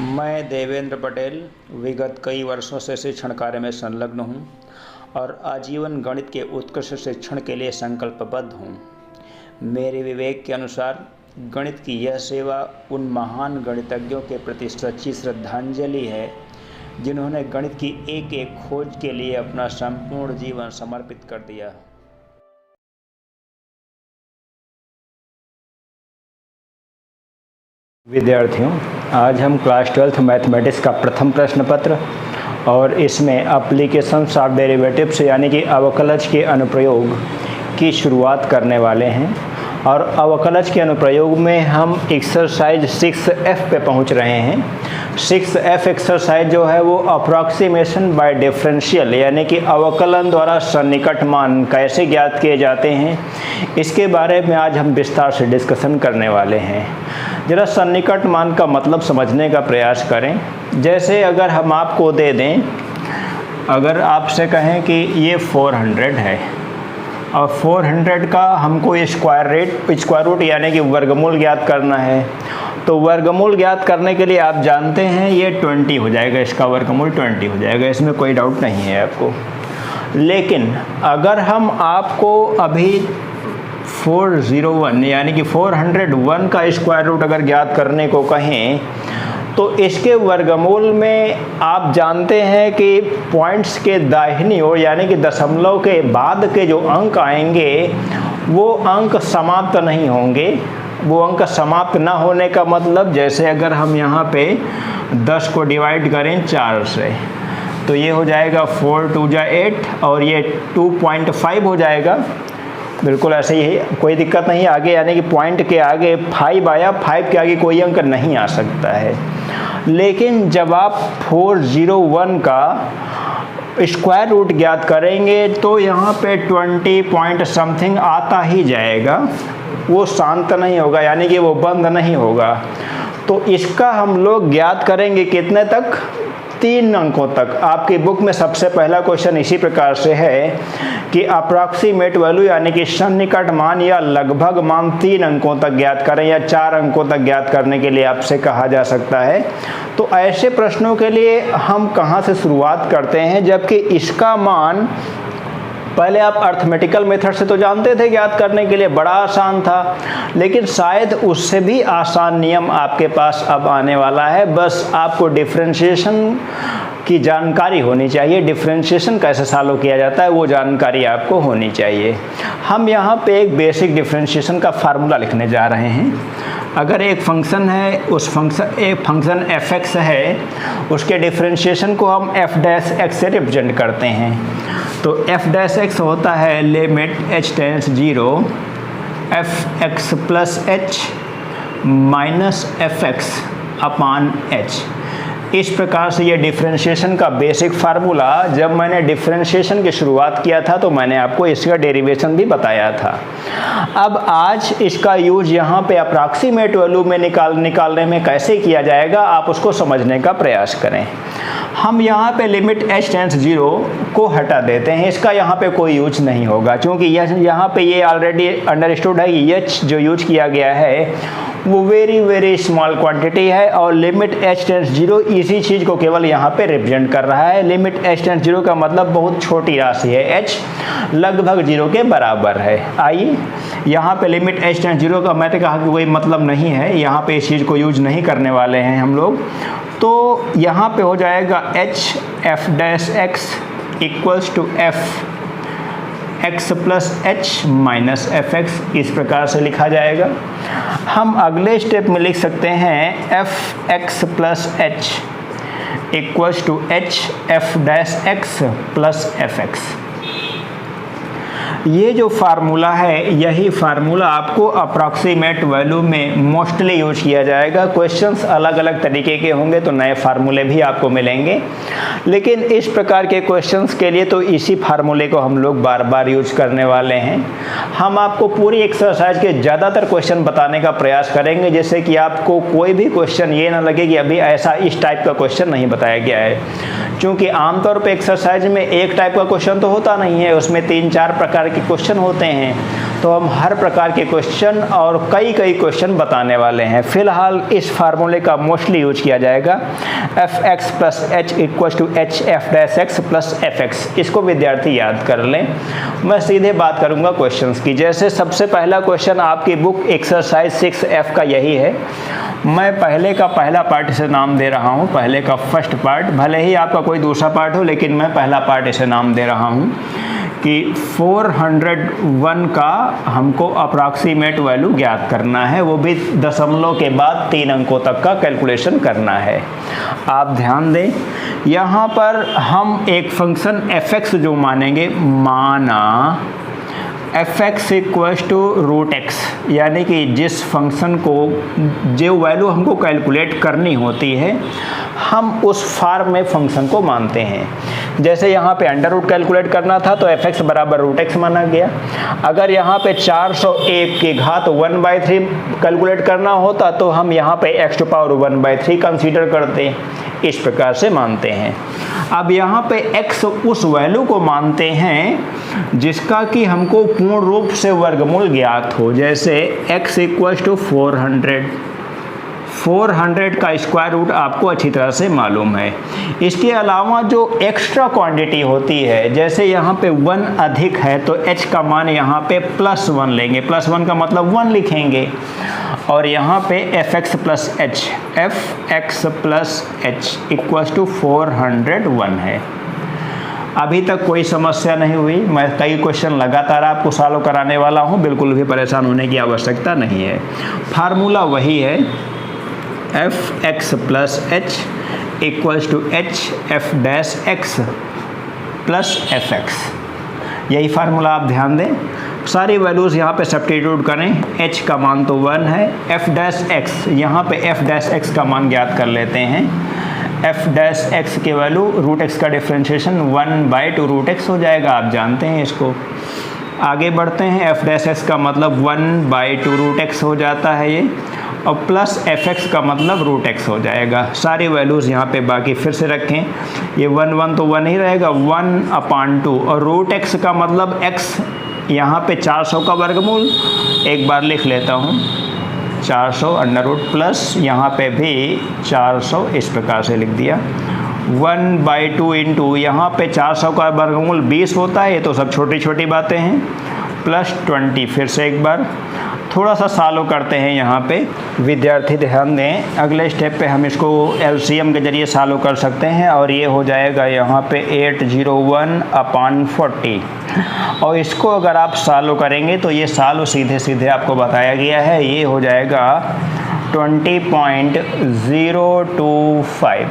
मैं देवेंद्र पटेल विगत कई वर्षों से शिक्षण कार्य में संलग्न हूँ और आजीवन गणित के उत्कृष्ट शिक्षण के लिए संकल्पबद्ध हूँ। मेरे विवेक के अनुसार गणित की यह सेवा उन महान गणितज्ञों के प्रति सच्ची श्रद्धांजलि है जिन्होंने गणित की एक एक खोज के लिए अपना संपूर्ण जीवन समर्पित कर दिया। विद्यार्थियों, आज हम क्लास 12th मैथमेटिक्स का प्रथम प्रश्न पत्र और इसमें एप्लीकेशंस ऑफ डेरिवेटिव्स यानी कि अवकलज के अनुप्रयोग की शुरुआत करने वाले हैं। और अवकलज के अनुप्रयोग में हम एक्सरसाइज 6F पे पहुंच रहे हैं। 6F एक्सरसाइज जो है वो अप्रॉक्सीमेशन बाय डिफरेंशियल यानी कि अवकलन द्वारा सन्निकट मान कैसे ज्ञात किए जाते हैं, इसके बारे में आज हम विस्तार से डिस्कशन करने वाले हैं। जरा सन्निकट मान का मतलब समझने का प्रयास करें। जैसे अगर हम आपको दे दें, अगर आपसे कहें कि ये 400 है और 400 का हमको स्क्वायर रूट यानी कि वर्गमूल ज्ञात करना है, तो वर्गमूल ज्ञात करने के लिए आप जानते हैं ये 20 हो जाएगा, इसका वर्गमूल 20 हो जाएगा, इसमें कोई डाउट नहीं है आपको। लेकिन अगर हम आपको अभी 401 यानी कि 401 का स्क्वायर रूट अगर ज्ञात करने को कहें तो इसके वर्गमूल में आप जानते हैं कि पॉइंट्स के दाहिनी ओर यानी कि दशमलव के बाद के जो अंक आएंगे वो अंक समाप्त नहीं होंगे। वो अंक समाप्त ना होने का मतलब, जैसे अगर हम यहाँ पे 10 को डिवाइड करें 4 से तो ये हो जाएगा 4 2 जा 8 और ये 2.5 हो जाएगा। बिल्कुल ऐसे ही है, कोई दिक्कत नहीं। आगे यानी कि पॉइंट के आगे 5 आया, 5 के आगे कोई अंक नहीं आ सकता है। लेकिन जब आप 401 का स्क्वायर रूट ज्ञात करेंगे तो यहाँ पे 20 पॉइंट समथिंग आता ही जाएगा, वो शांत नहीं होगा यानी कि वो बंद नहीं होगा। तो इसका हम लोग ज्ञात करेंगे कितने तक? 3 अंकों तक। आपकी बुक में सबसे पहला क्वेश्चन इसी प्रकार से है कि अप्रॉक्सीमेट वैल्यू यानी कि सन्निकट मान या लगभग मान 3 अंकों तक ज्ञात करें या 4 अंकों तक ज्ञात करने के लिए आपसे कहा जा सकता है। तो ऐसे प्रश्नों के लिए हम कहाँ से शुरुआत करते हैं, जबकि इसका मान पहले आप अर्थमेटिकल मेथड से तो जानते थे ज्ञात करने के लिए, बड़ा आसान था, लेकिन शायद उससे भी आसान नियम आपके पास अब आने वाला है। बस आपको डिफरेंशिएशन की जानकारी होनी चाहिए, डिफरेंशिएशन कैसे सॉल्व किया जाता है वो जानकारी आपको होनी चाहिए। हम यहाँ पे एक बेसिक डिफरेंशिएशन का फार्मूला लिखने जा रहे हैं। अगर एक फंक्शन है, एक फंक्शन fx है, उसके डिफरेंशिएशन को हम f डैश x से रिप्रेजेंट करते हैं। तो f डैश x होता है limit h tends 0 fx plus h minus fx upon h। इस प्रकार से ये डिफरेंशिएशन का बेसिक फार्मूला, जब मैंने डिफरेंशिएशन की शुरुआत किया था तो मैंने आपको इसका डेरिवेशन भी बताया था। अब आज इसका यूज यहाँ पे अप्रॉक्सीमेट वैल्यू में निकालने में कैसे किया जाएगा, आप उसको समझने का प्रयास करें। हम यहाँ पे लिमिट h टेंड्स 0 को हटा देते हैं, इसका यहाँ पे कोई यूज नहीं होगा क्योंकि यहाँ पे ये ऑलरेडी अंडरस्टूड है कि h जो यूज किया गया है वो वेरी स्मॉल क्वांटिटी है और लिमिट h टेंड्स 0 इसी चीज़ को केवल यहाँ पे रिप्रेजेंट कर रहा है। लिमिट h टेंड्स 0 का मतलब बहुत छोटी राशि है, h लगभग 0 के बराबर है। आइए यहाँ पे लिमिट h टेंड्स 0 का मैंने कहा कि कोई मतलब नहीं है, यहाँ पे इस चीज़ को यूज नहीं करने वाले हैं हम लोग। तो यहाँ पे हो जाएगा h f dash x equals to f x plus h minus f x, इस प्रकार से लिखा जाएगा। हम अगले स्टेप में लिख सकते हैं f x plus h equals to h f dash x plus f x. ये जो फार्मूला है, यही फार्मूला आपको अप्रॉक्सीमेट वैल्यू में मोस्टली यूज किया जाएगा। क्वेश्चंस अलग अलग तरीके के होंगे तो नए फार्मूले भी आपको मिलेंगे, लेकिन इस प्रकार के क्वेश्चंस के लिए तो इसी फार्मूले को हम लोग बार बार यूज करने वाले हैं। हम आपको पूरी एक्सरसाइज के ज़्यादातर क्वेश्चन बताने का प्रयास करेंगे जिससे कि आपको कोई भी क्वेश्चन ये ना लगे कि अभी ऐसा इस टाइप का क्वेश्चन नहीं बताया गया है, क्योंकि आमतौर पर एक्सरसाइज में एक टाइप का क्वेश्चन तो होता नहीं है, उसमें 3-4 प्रकार के क्वेश्चन होते हैं। तो हम हर प्रकार के क्वेश्चन और कई क्वेश्चन बताने वाले हैं। फिलहाल इस फार्मूले का मोस्टली यूज किया जाएगा fx plus h equal to h f dash x plus fx। इसको विद्यार्थी याद कर लें। मैं सीधे बात करूंगा क्वेश्चंस की। जैसे सबसे पहला क्वेश्चन आपकी बुक एक्सरसाइज 6F का यही है। मैं पहले का पहला पार्ट इसे नाम दे रहा हूँ, पहले का फर्स्ट पार्ट। भले ही आपका कोई दूसरा पार्ट हो, लेकिन मैं पहला पार्ट इसे नाम दे रहा हूँ कि 401 का हमको अप्रॉक्सीमेट वैल्यू ज्ञात करना है, वो भी दशमलव के बाद 3 अंकों तक का कैलकुलेशन करना है। आप ध्यान दें, यहाँ पर हम एक फंक्शन fx जो मानेंगे, माना fx equal to root x, यानी कि जिस फंक्शन को जो वैल्यू हमको कैलकुलेट करनी होती है हम उस फॉर्म में फंक्शन को मानते हैं। जैसे यहाँ पे अंडर रूट कैलकुलेट करना था तो fx बराबर रूट एक्स माना गया। अगर यहाँ पे 401 की घात 1/3 कैलकुलेट करना होता तो हम यहाँ पे x टू पावर 1/3 कंसीडर करते, इस प्रकार से मानते हैं। अब यहाँ पे x उस वैल्यू को मानते हैं जिसका कि हमको पूर्ण रूप से वर्गमूल ज्ञात हो। जैसे x इक्वल टू 400 का स्क्वायर रूट आपको अच्छी तरह से मालूम है। इसके अलावा जो एक्स्ट्रा क्वांटिटी होती है, जैसे यहाँ पे 1 अधिक है तो h का मान यहाँ पे +1 लेंगे, +1 का मतलब 1 लिखेंगे, और यहाँ पे fx plus h equal to 401 है। अभी तक कोई समस्या नहीं हुई। मैं कई क्वेश्चन लगातार आपको सॉल्व कराने वाला हूँ, बिल्कुल भी परेशान होने की आवश्यकता नहीं है। फार्मूला वही है, fx plus h equal to h f dash x plus fx। यही फार्मूला आप ध्यान दें। सारी वैल्यूज़ यहाँ पे सब्स्टिट्यूट करें। h का मान तो 1 है, f डैश x, यहाँ पे f डैश x का मान ज्ञात कर लेते हैं। f डैश x के वैल्यू रूट x का डिफ्रेंशिएशन 1/2 रूट x हो जाएगा, आप जानते हैं इसको। आगे बढ़ते हैं, f डैश x का मतलब 1/2 रूट x हो जाता है ये, और प्लस fx का मतलब रूट x हो जाएगा। सारी वैल्यूज़ यहाँ पे बाकी फिर से रखें, ये 1 तो 1 ही रहेगा, 1/2, और रूट x का मतलब x यहाँ पे 400 का वर्गमूल, एक बार लिख लेता हूँ 400 अंडर रूट प्लस यहाँ पे भी 400, इस प्रकार से लिख दिया। 1/2 इंटू यहाँ पे 400 का वर्गमूल 20 होता है, ये तो सब छोटी छोटी बातें हैं, प्लस 20। फिर से एक बार थोड़ा सा सॉल्व करते हैं। यहाँ पे विद्यार्थी ध्यान दें, अगले स्टेप पे हम इसको LCM के जरिए सॉल्व कर सकते हैं, और ये हो जाएगा यहाँ पे 801/40, और इसको अगर आप सॉल्व करेंगे तो ये सॉल्व सीधे सीधे आपको बताया गया है, ये हो जाएगा 20.025।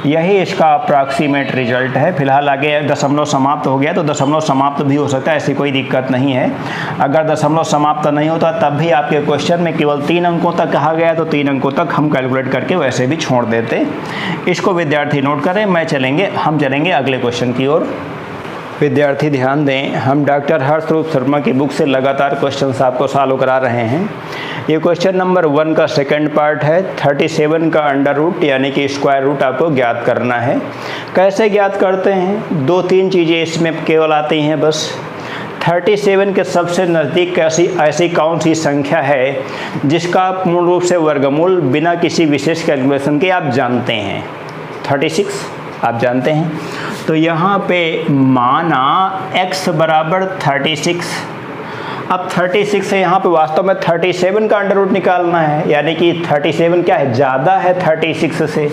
यही इसका अप्रॉक्सीमेट रिजल्ट है। फिलहाल आगे दशमलव समाप्त हो गया तो दशमलव समाप्त भी हो सकता है, ऐसी कोई दिक्कत नहीं है। अगर दशमलव समाप्त नहीं होता तब भी आपके क्वेश्चन में केवल 3 अंकों तक कहा गया तो 3 अंकों तक हम कैलकुलेट करके वैसे भी छोड़ देते। इसको विद्यार्थी नोट करें। हम चलेंगे अगले क्वेश्चन की ओर। विद्यार्थी ध्यान दें, हम डॉक्टर हर्षरूप शर्मा की बुक से लगातार क्वेश्चंस आपको सॉल्व करा रहे हैं। ये क्वेश्चन नंबर 1 का सेकंड पार्ट है। 37 का अंडर रूट यानी कि स्क्वायर रूट आपको ज्ञात करना है। कैसे ज्ञात करते हैं? 2-3 चीज़ें इसमें केवल आती हैं बस। 37 के सबसे नज़दीक ऐसी कौन सी संख्या है जिसका पूर्ण रूप से वर्गमूल बिना किसी विशेष कैलकुलेशन के आप जानते हैं? 36 आप जानते हैं। तो यहाँ पे माना x बराबर 36। अब 36 से यहाँ पे वास्तव में 37 का अंडर रूट निकालना है, यानी कि 37 क्या है, ज़्यादा है 36 से,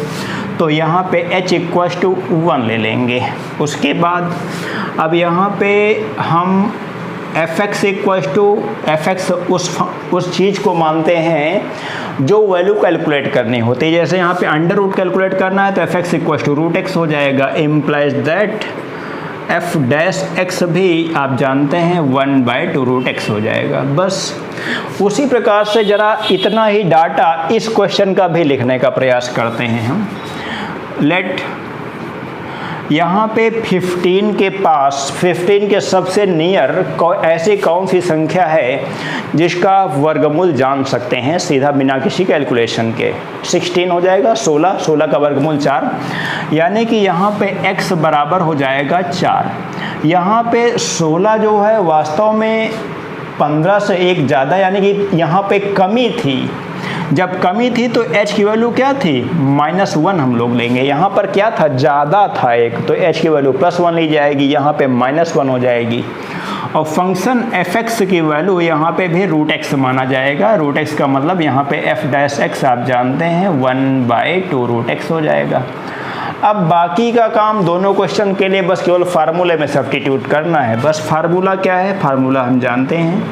तो यहाँ पे h इक्वल टू 1 ले लेंगे। उसके बाद अब यहाँ पे हम fx इक्वल टू fx उस चीज़ को मानते हैं जो वैल्यू कैलकुलेट करनी होती है। जैसे यहाँ पे अंडर रूट कैलकुलेट करना है तो fx equal to root x हो जाएगा, implies that f dash x भी आप जानते हैं 1/2 रूट x हो जाएगा। बस उसी प्रकार से ज़रा इतना ही डाटा इस क्वेश्चन का भी लिखने का प्रयास करते हैं हम। लेट यहाँ पे 15 के पास 15 के सबसे नियर ऐसी कौन सी संख्या है जिसका वर्गमूल जान सकते हैं सीधा बिना किसी कैलकुलेशन के? 16 हो जाएगा, 16 का वर्गमूल 4, यानी कि यहाँ पे x बराबर हो जाएगा 4। यहाँ पे 16 जो है वास्तव में 15 से 1 ज़्यादा, यानी कि यहाँ पे कमी थी। जब कमी थी तो h की वैल्यू क्या थी, -1 हम लोग लेंगे। यहाँ पर क्या था, ज़्यादा था एक, तो h की वैल्यू +1 ली जाएगी, यहाँ पे -1 हो जाएगी। और फंक्शन f(x) की वैल्यू यहाँ पे भी √x माना जाएगा। √x का मतलब यहाँ पे f' आप जानते हैं 1/2 √x हो जाएगा। अब बाकी का काम दोनों क्वेश्चन के लिए बस केवल फार्मूले में सब्स्टिट्यूट करना है। बस फार्मूला क्या है, फार्मूला हम जानते हैं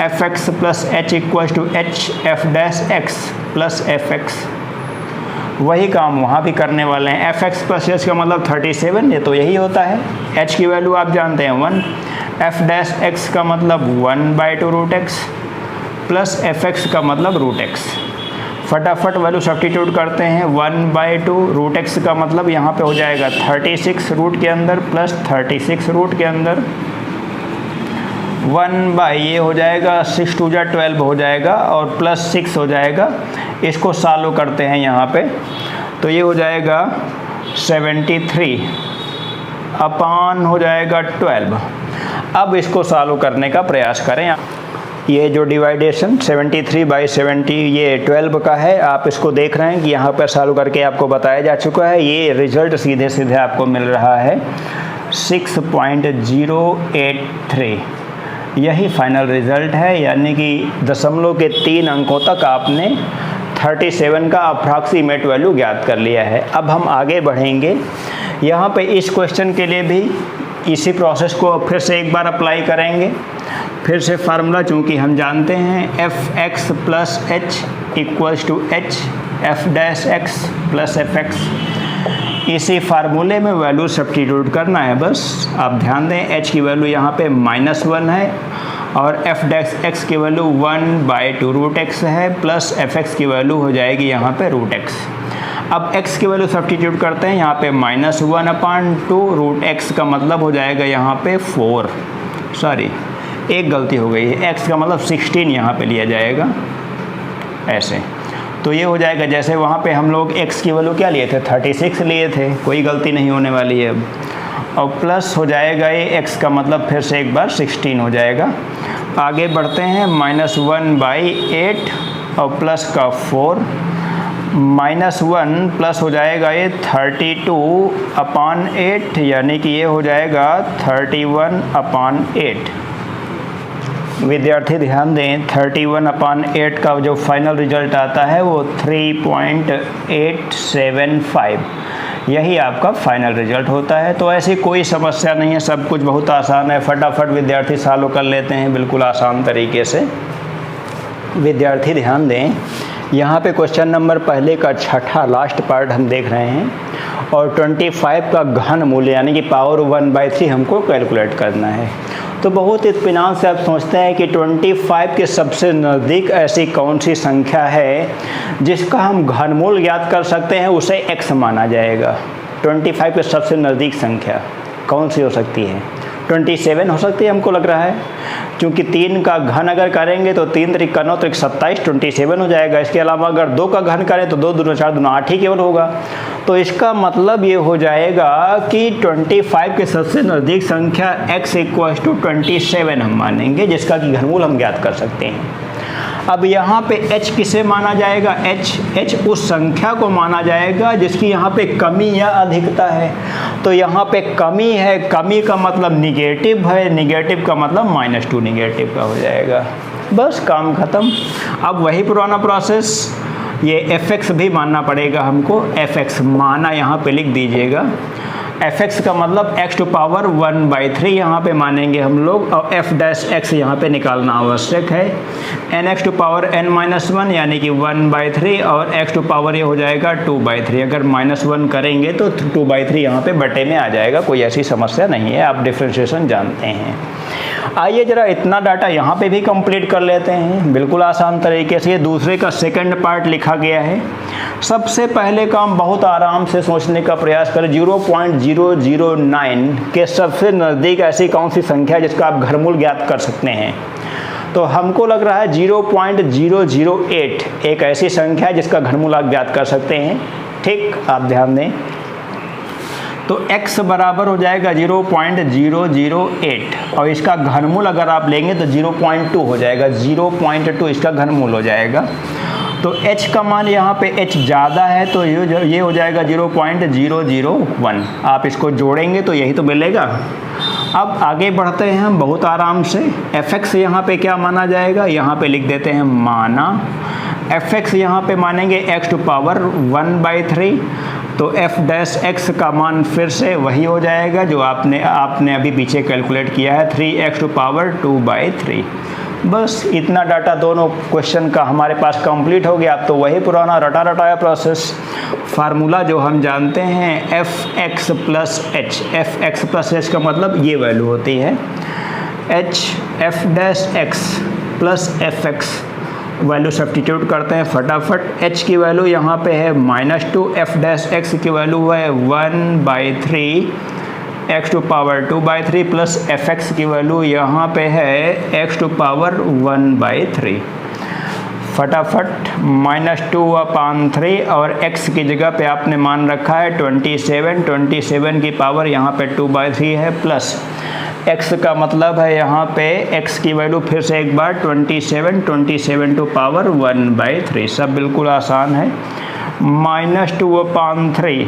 f(x) + h = h f' x + fx। वही काम वहाँ भी करने वाले हैं। f(x) + h का मतलब 37, ये तो यही होता है। h की वैल्यू आप जानते हैं 1, f' का मतलब 1/2 √x + fx का मतलब √x। फटाफट वैल्यू सब्स्टिट्यूट करते हैं। 1/2 √x का मतलब यहाँ पे हो जाएगा 36 रूट के अंदर प्लस 36 रूट के अंदर 1 ये हो जाएगा 6 2 जा 12 हो जाएगा और प्लस 6 हो जाएगा। इसको सॉल्व करते हैं यहाँ पे, तो ये हो जाएगा 73 अपान हो जाएगा 12। अब इसको सॉल्व करने का प्रयास करें। ये जो डिवाइडेशन 73/70 ये 12 का है, आप इसको देख रहे हैं कि यहाँ पर सॉल्व करके आपको बताया जा चुका है। ये रिजल्ट सीधे सीधे आपको मिल रहा है 6.083। यही फाइनल रिजल्ट है, यानी कि दशमलव के 3 अंकों तक आपने 37 का अप्रॉक्सीमेट वैल्यू ज्ञात कर लिया है। अब हम आगे बढ़ेंगे। यहाँ पे इस क्वेश्चन के लिए भी इसी प्रोसेस को फिर से एक बार अप्लाई करेंगे। फिर से फार्मूला चूँकि हम जानते हैं f(x) + h = h f' x + fx। इसी फार्मूले में वैल्यू सब्स्टिट्यूट करना है बस। आप ध्यान दें h की वैल्यू यहाँ पे -1 है और f' की वैल्यू 1/2 √x है प्लस fx की वैल्यू हो जाएगी यहाँ पे √x। अब x की वैल्यू सब्स्टिट्यूट करते हैं। यहाँ पे -1/2 √x का मतलब हो जाएगा यहाँ पे 4, सॉरी एक गलती हो गई है, x का मतलब 16 यहाँ पे लिया जाएगा ऐसे। तो ये हो जाएगा, जैसे वहाँ पे हम लोग x की वैल्यू क्या लिए थे, 36 लिए थे, कोई गलती नहीं होने वाली है अब। और प्लस हो जाएगा ये x का मतलब फिर से एक बार 16 हो जाएगा। आगे बढ़ते हैं, -1/8 और प्लस का 4, -1 प्लस हो जाएगा ये 32/8, यानी कि ये हो जाएगा 31/8। विद्यार्थी ध्यान दें, 31/8 का जो फाइनल रिजल्ट आता है वो 3.875, यही आपका फाइनल रिजल्ट होता है। तो ऐसी कोई समस्या नहीं है, सब कुछ बहुत आसान है। फटाफट विद्यार्थी सॉल्व कर लेते हैं बिल्कुल आसान तरीके से। विद्यार्थी ध्यान दें, यहाँ पे क्वेश्चन नंबर पहले का छठा लास्ट पार्ट हम देख रहे हैं और 25 का घन मूल्य यानी कि पावर 1/3 हमको कैलकुलेट करना है। तो बहुत इत्मीनान से आप सोचते हैं कि 25 के सबसे नज़दीक ऐसी कौन सी संख्या है जिसका हम घनमूल ज्ञात कर सकते हैं, उसे x माना जाएगा। 25 के सबसे नज़दीक संख्या कौन सी हो सकती है, 27 हो सकती है हमको लग रहा है, क्योंकि 3 का घन अगर करेंगे तो 3 3 9 3 27 27 हो जाएगा। इसके अलावा अगर 2 का घन करें तो 2 2 4 2 8 ही केवल होगा। तो इसका मतलब ये हो जाएगा कि 25 के सबसे नज़दीक संख्या x = 27 हम मानेंगे, जिसका कि घनमूल हम ज्ञात कर सकते हैं। अब यहाँ पे h किसे माना जाएगा, h उस संख्या को माना जाएगा जिसकी यहाँ पे कमी या अधिकता है। तो यहाँ पे कमी है, कमी का मतलब निगेटिव है, निगेटिव का मतलब -2 निगेटिव का हो जाएगा। बस काम ख़त्म। अब वही पुराना प्रोसेस, ये fx भी मानना पड़ेगा हमको। fx माना यहाँ पे लिख दीजिएगा। fx का मतलब x⁻⁴ यहाँ पे मानेंगे हम लोग और f' यहाँ पे निकालना आवश्यक है। nx⁻n-1 यानी कि 1/3 और x⁻ ये हो जाएगा 2/3। अगर -1 करेंगे तो 2/3 यहाँ पे बटे में आ जाएगा, कोई ऐसी समस्या नहीं है, आप डिफ्रेंशिएशन जानते हैं। आइए जरा इतना डाटा यहाँ पे भी कंप्लीट कर लेते हैं बिल्कुल आसान तरीके से। दूसरे का सेकंड पार्ट लिखा गया है। सबसे पहले काम बहुत आराम से सोचने का प्रयास करें। 0.009 के सबसे नज़दीक ऐसी कौन सी संख्या है जिसका आप घनमूल ज्ञात कर सकते हैं। तो हमको लग रहा है 0.008 एक ऐसी संख्या है जिसका घनमूल आप ज्ञात कर सकते हैं। ठीक, आप ध्यान दें। तो x बराबर हो जाएगा 0.008 और इसका घनमूल अगर आप लेंगे तो 0.2 हो जाएगा, 0.2 इसका घनमूल हो जाएगा। तो h का मान यहाँ पे h ज़्यादा है तो ये हो जाएगा 0.001। आप इसको जोड़ेंगे तो यही तो मिलेगा। अब आगे बढ़ते हैं हम बहुत आराम से। fx यहाँ पे क्या माना जाएगा, यहाँ पे लिख देते हैं माना। fx यहाँ पे मानेंगे x टू पावर 1/3, तो f डैश x का मान फिर से वही हो जाएगा जो आपने अभी पीछे कैलकुलेट किया है, 3x टू पावर 2/3। बस इतना डाटा दोनों क्वेश्चन का हमारे पास कंप्लीट हो गया। अब तो वही पुराना रटा रटाया प्रोसेस, फार्मूला जो हम जानते हैं fx plus h। fx plus h का मतलब ये वैल्यू होती है h f dash x plus fx। Value substitute करते हैं फटाफट। h की वैल्यू यहाँ पे है -2, f डैश x की वैल्यू है 1/3 x to power 2/3 plus fx की वैल्यू यहाँ पे है x टू पावर 1/3। फटाफट -2/3 और x की जगह पे आपने मान रखा है 27 की पावर यहाँ पे 2/3 है, प्लस x का मतलब है यहाँ पे x की वैल्यू फिर से एक बार 27 टू पावर 1/3। सब बिल्कुल आसान है। -2/3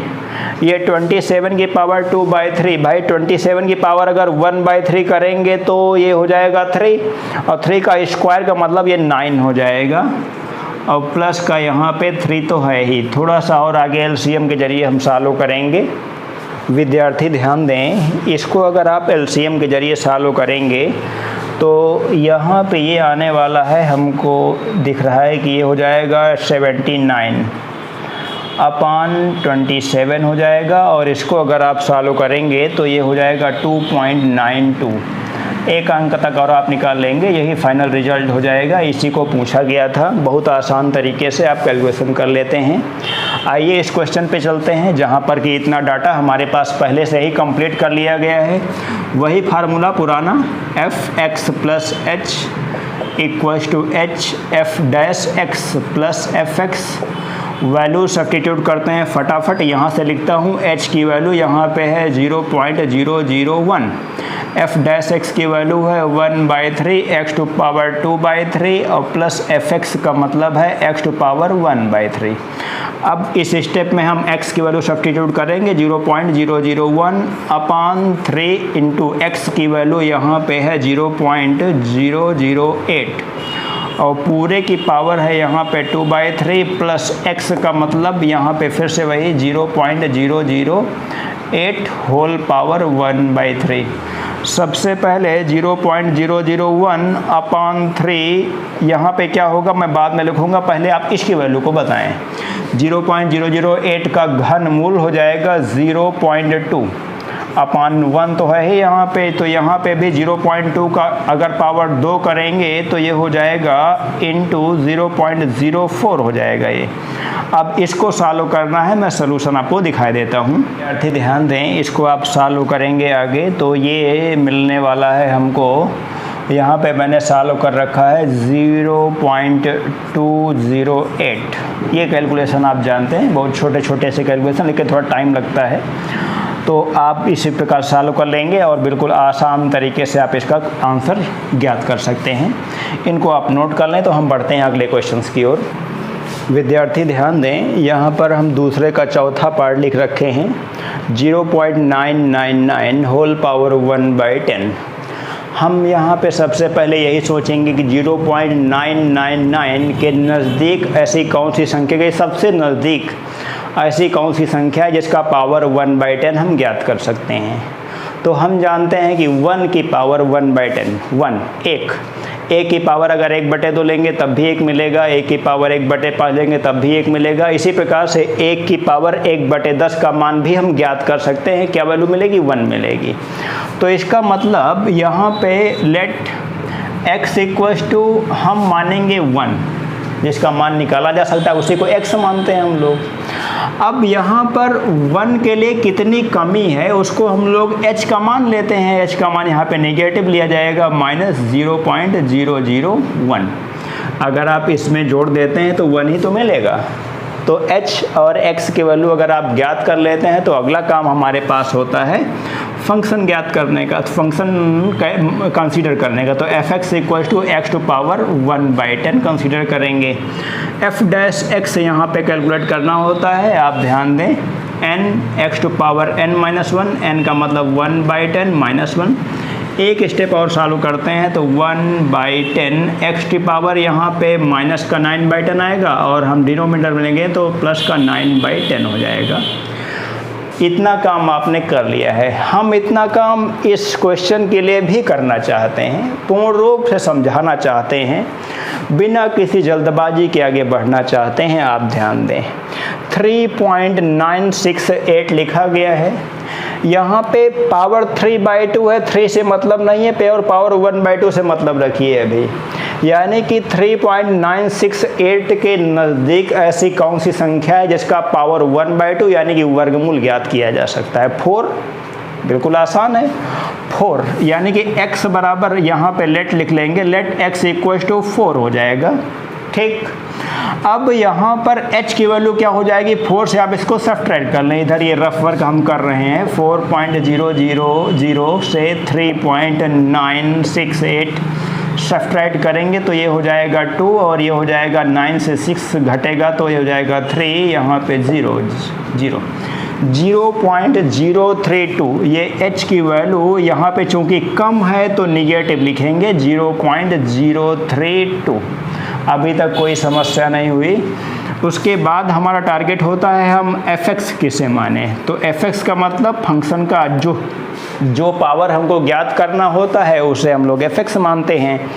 ये 27 की पावर 2/3, भाई 27 की पावर अगर 1/3 करेंगे तो ये हो जाएगा 3, और 3 का स्क्वायर का मतलब ये 9 हो जाएगा, और प्लस का यहाँ पे 3 तो है ही। थोड़ा सा और आगे एलसीएम के जरिए हम सॉल्व करेंगे। विद्यार्थी ध्यान दें, इसको अगर आप एलसीएम के जरिए सॉल्व करेंगे तो यहाँ पे ये आने वाला है, हमको दिख रहा है कि ये हो जाएगा 79/27 हो जाएगा, और इसको अगर आप सॉल्व करेंगे तो ये हो जाएगा 2.92। एक अंक तक और आप निकाल लेंगे, यही फाइनल रिजल्ट हो जाएगा। इसी को पूछा गया था, बहुत आसान तरीके से आप कैलकुलेशन कर लेते हैं। आइए इस क्वेश्चन पे चलते हैं जहाँ पर कि इतना डाटा हमारे पास पहले से ही कंप्लीट कर लिया गया है। वही फार्मूला पुराना fx plus h equals to h f dash x plus fx। Value substitute करते हैं फटाफट। यहाँ से लिखता हूँ h की वैल्यू यहाँ पे है 0.001, f डैश x की वैल्यू है 1/3 x टू पावर 2/3 और प्लस fx का मतलब है x टू पावर 1/3। अब इस स्टेप में हम x की वैल्यू सब्स्टिट्यूट करेंगे 0.001/3 इंटू x की वैल्यू यहाँ पे है 0.008 और पूरे की पावर है यहाँ पे 2/3 प्लस x का मतलब यहाँ पे फिर से वही 0.008 होल पावर 1/3। सबसे पहले 0.001/3 यहाँ पे क्या होगा मैं बाद में लिखूँगा, पहले आप इसकी वैल्यू को बताएं। 0.008 का घनमूल हो जाएगा 0.2/1 तो है ही यहाँ पे, तो यहाँ पे भी 0.2 का अगर पावर 2 करेंगे तो ये हो जाएगा इंटू 0.04 हो जाएगा ये। अब इसको सॉल्व करना है, मैं सलूशन आपको दिखाई देता हूँ। विद्यार्थी ध्यान दें, इसको आप सॉल्व करेंगे आगे तो ये मिलने वाला है हमको। यहाँ पे मैंने सॉल्व कर रखा है 0.208। ये कैलकुलेशन आप जानते हैं, बहुत छोटे छोटे से कैलकुलेशन, लेकिन थोड़ा टाइम लगता है, तो आप इसी प्रकार सॉल्व कर लेंगे और बिल्कुल आसान तरीके से आप इसका आंसर ज्ञात कर सकते हैं। इनको आप नोट कर लें तो हम बढ़ते हैं अगले क्वेश्चंस की ओर। विद्यार्थी ध्यान दें, यहाँ पर हम दूसरे का चौथा पार्ट लिख रखे हैं 0.999 होल पावर 1/10। हम यहाँ पे सबसे पहले यही सोचेंगे कि 0.999 के नज़दीक ऐसी कौन सी संख्या के सबसे नज़दीक ऐसी कौन सी संख्या है जिसका पावर 1/10 हम ज्ञात कर सकते हैं। तो हम जानते हैं कि 1 की पावर 1/10, 1 की पावर अगर 1/2 लेंगे तब भी 1 मिलेगा, 1 की पावर 1/5 लेंगे तब भी 1 मिलेगा। इसी प्रकार से 1 की पावर 1/10 का मान भी हम ज्ञात कर सकते हैं। क्या वैल्यू मिलेगी? 1 मिलेगी। तो इसका मतलब यहाँ पे लेट x इक्वल्स टू हम मानेंगे 1, जिसका मान निकाला जा सकता है उसी को x मानते हैं हम लोग। अब यहाँ पर 1 के लिए कितनी कमी है उसको हम लोग h का मान लेते हैं। h का मान यहाँ पे नेगेटिव लिया जाएगा -0.001। अगर आप इसमें जोड़ देते हैं तो 1 ही तो मिलेगा। तो h और x की वैल्यू अगर आप ज्ञात कर लेते हैं तो अगला काम हमारे पास होता है फंक्शन ज्ञात करने का, फंक्शन कंसीडर करने का। तो fx equal to x to power 1/10 consider करेंगे। f डैश x यहाँ पे कैलकुलेट करना होता है, आप ध्यान दें, n x to power n-1, n का मतलब 1/10 -1। एक स्टेप और चालू करते हैं तो 1/10 x की पावर यहाँ पे माइनस का 9/10 आएगा और हम डिनोमिनेटर में लेंगे तो प्लस का 9/10 हो जाएगा। इतना काम आपने कर लिया है। हम इतना काम इस क्वेश्चन के लिए भी करना चाहते हैं, पूर्ण रूप से समझाना चाहते हैं, बिना किसी जल्दबाजी के आगे बढ़ना चाहते हैं। आप ध्यान दें 3.968 लिखा गया है, यहाँ पे पावर 3/2 है, 3 से मतलब नहीं है, पे और पावर 1/2 से मतलब रखिए अभी, यानी कि 3.968 के नज़दीक ऐसी कौन सी संख्या है जिसका पावर 1/2 यानी कि वर्गमूल ज्ञात किया जा सकता है। 4, बिल्कुल आसान है। 4 यानी कि x बराबर यहाँ पे लेट लिख लेंगे, लेट x इक्वल टू 4 हो जाएगा। ठीक, अब यहाँ पर h की वैल्यू क्या हो जाएगी, 4 से आप इसको सब्ट्रैक्ट कर लें। इधर ये रफ वर्क हम कर रहे हैं, 4.000 से 3.968 सब्ट्रैक्ट करेंगे तो ये हो जाएगा 2 और ये हो जाएगा 9 से 6 घटेगा तो ये हो जाएगा 3, यहाँ पे 0.032। ये h की वैल्यू यहाँ पे चूंकि कम है तो निगेटिव लिखेंगे 0.032। अभी तक कोई समस्या नहीं हुई। उसके बाद हमारा टारगेट होता है हम fx किसे माने, तो fx का मतलब फंक्शन का जो पावर हमको ज्ञात करना होता है उसे हम लोग fx मानते हैं।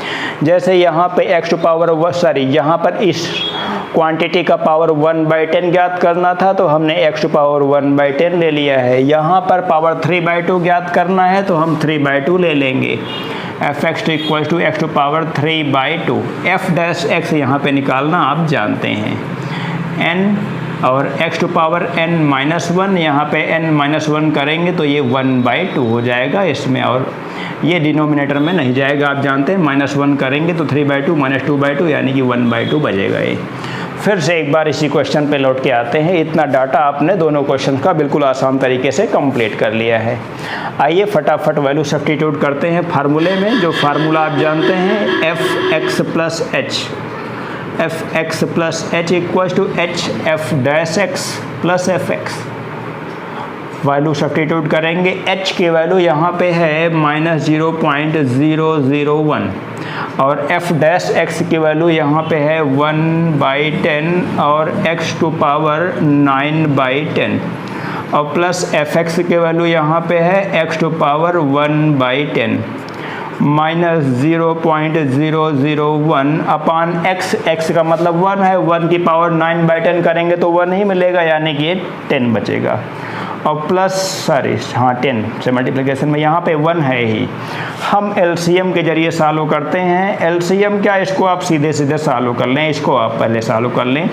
जैसे यहाँ पे x टू पावर यहाँ पर इस क्वांटिटी का पावर 1/10 ज्ञात करना था तो हमने x टू पावर 1/10 ले लिया है। यहाँ पर पावर 3/2 ज्ञात करना है तो हम 3/2 ले लेंगे। fx equal to x to power 3/2। f dash x यहाँ पे निकालना आप जानते हैं, n और x टू पावर n-1, यहाँ पे n-1 करेंगे तो ये 1/2 हो जाएगा इसमें, और ये डिनोमिनेटर में नहीं जाएगा, आप जानते हैं। -1 करेंगे तो 3/2 -2/2 यानी कि 1/2 बचेगा। ये फिर से एक बार इसी क्वेश्चन पे लौट के आते हैं। इतना डाटा आपने दोनों क्वेश्चन का बिल्कुल आसान तरीके से कंप्लीट कर लिया है। आइए फटाफट वैल्यू सब्स्टिट्यूट करते हैं फार्मूले में। जो फार्मूला आप जानते हैं fx plus h equal to f dash x plus fx। Value substitute करेंगे, h की वैल्यू यहाँ पे है -0.001 और f डैश x की वैल्यू यहाँ पे है 1/10 और x टू पावर 9/10 और प्लस fx की वैल्यू यहाँ पे है x to power 1/10 -0.001 upon x का मतलब 1 है, 1 की पावर 9/10 करेंगे तो 1 ही मिलेगा यानी कि ये 10 बचेगा और प्लस 10 से मल्टीप्लिकेशन में यहाँ पे 1 है ही। हम LCM के जरिए सॉल्व करते हैं। LCM क्या, इसको आप सीधे सॉल्व कर लें, इसको आप पहले सॉल्व कर लें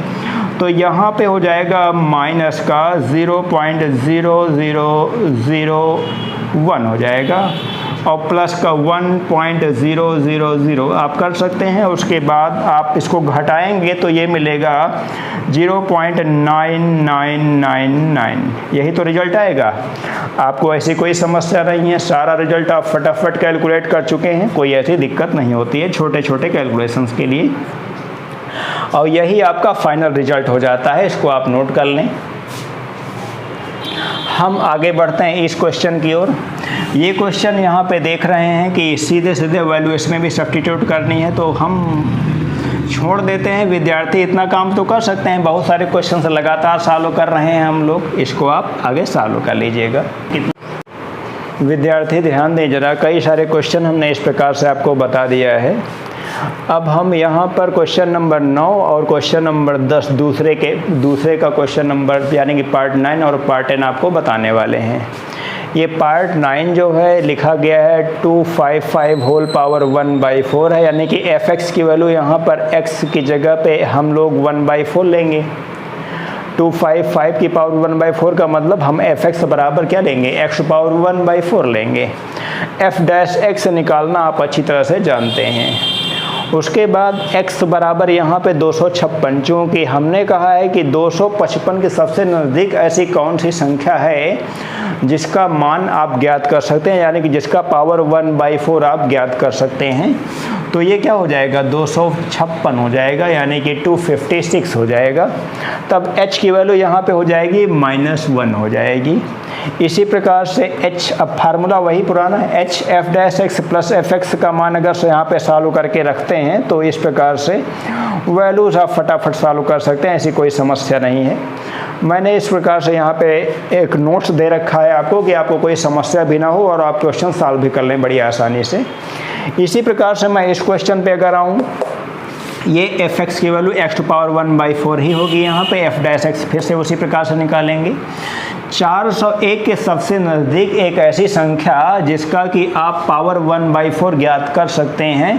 तो यहाँ पे हो जाएगा माइनस का 0.0001 हो जाएगा और प्लस का 1.000 आप कर सकते हैं। उसके बाद आप इसको घटाएंगे तो ये मिलेगा 0.9999। यही तो रिजल्ट आएगा। आपको ऐसी कोई समस्या नहीं है, सारा रिजल्ट आप फटाफट कैलकुलेट कर चुके हैं, कोई ऐसी दिक्कत नहीं होती है छोटे छोटे कैलकुलेशंस के लिए, और यही आपका फाइनल रिजल्ट हो जाता है। इसको आप नोट कर लें। हम आगे बढ़ते हैं इस क्वेश्चन की ओर। ये क्वेश्चन यहाँ पे देख रहे हैं कि सीधे वैल्यू इसमें भी सब्स्टिट्यूट करनी है तो हम छोड़ देते हैं। विद्यार्थी इतना काम तो कर सकते हैं, बहुत सारे क्वेश्चन लगातार सॉल्व कर रहे हैं हम लोग, इसको आप आगे सॉल्व कर लीजिएगा। विद्यार्थी ध्यान दें जरा, कई सारे क्वेश्चन हमने इस प्रकार से आपको बता दिया है। अब हम यहाँ पर क्वेश्चन नंबर 9 और क्वेश्चन नंबर 10 दूसरे का क्वेश्चन नंबर यानी कि पार्ट 9 और पार्ट 10 आपको बताने वाले हैं। ये पार्ट 9 जो है लिखा गया है 255 होल पावर 1/4 है, यानी कि fx की वैल्यू यहाँ पर x की जगह पे हम लोग 1/4 लेंगे। 255 की पावर 1/4 का मतलब हम fx बराबर क्या लेंगे, x पावर 1/4 लेंगे। f डैश x निकालना आप अच्छी तरह से जानते हैं। उसके बाद x बराबर यहाँ पे 256, चूँकि हमने कहा है कि 255 के सबसे नज़दीक ऐसी कौन सी संख्या है जिसका मान आप ज्ञात कर सकते हैं, यानी कि जिसका पावर 1/4 आप ज्ञात कर सकते हैं। तो ये क्या हो जाएगा, 256 हो जाएगा, यानी कि 256 हो जाएगा। तब h की वैल्यू यहाँ पे हो जाएगी -1 हो जाएगी। इसी प्रकार से h, अब फार्मूला वही पुराना है, h f' प्लस fx का मान अगर से यहाँ पे सॉल्व करके रखते हैं तो इस प्रकार से वैल्यूज़ आप फटाफट सॉल्व कर सकते हैं, ऐसी कोई समस्या नहीं है। मैंने इस प्रकार से यहाँ पे एक नोट्स दे रखा है आपको कि आपको कोई समस्या भी ना हो और आप क्वेश्चन सॉल्व भी कर लें बड़ी आसानी से। इसी प्रकार से मैं इस क्वेश्चन पे अगर आऊँ, ये fx की वैल्यू x⁴ ही होगी, यहाँ पे f' फिर से उसी प्रकार से निकालेंगे। 401 के सबसे नज़दीक एक ऐसी संख्या जिसका कि आप पावर 1/4 ज्ञात कर सकते हैं,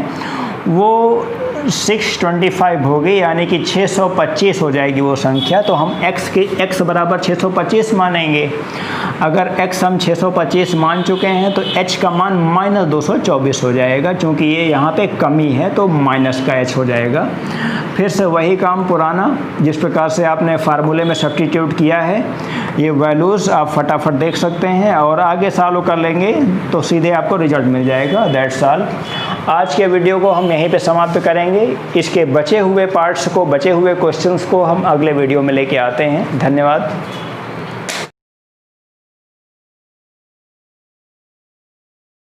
वो 625 होगी, यानी कि 625 हो जाएगी वो संख्या। तो हम x बराबर 625 मानेंगे। अगर x हम 625 मान चुके हैं तो h का मान -224 हो जाएगा, क्योंकि ये यहाँ पे कमी है तो माइनस का h हो जाएगा। फिर से वही काम पुराना, जिस प्रकार से आपने फार्मूले में सब्स्टिट्यूट किया है, ये वैल्यूज़ आप फटाफट देख सकते हैं और आगे सॉल्व कर लेंगे तो सीधे आपको रिजल्ट मिल जाएगा। That's all. आज के वीडियो को हम यहीं पे समाप्त करेंगे। इसके बचे हुए पार्ट्स को, बचे हुए क्वेश्चंस को हम अगले वीडियो में लेके आते हैं। धन्यवाद।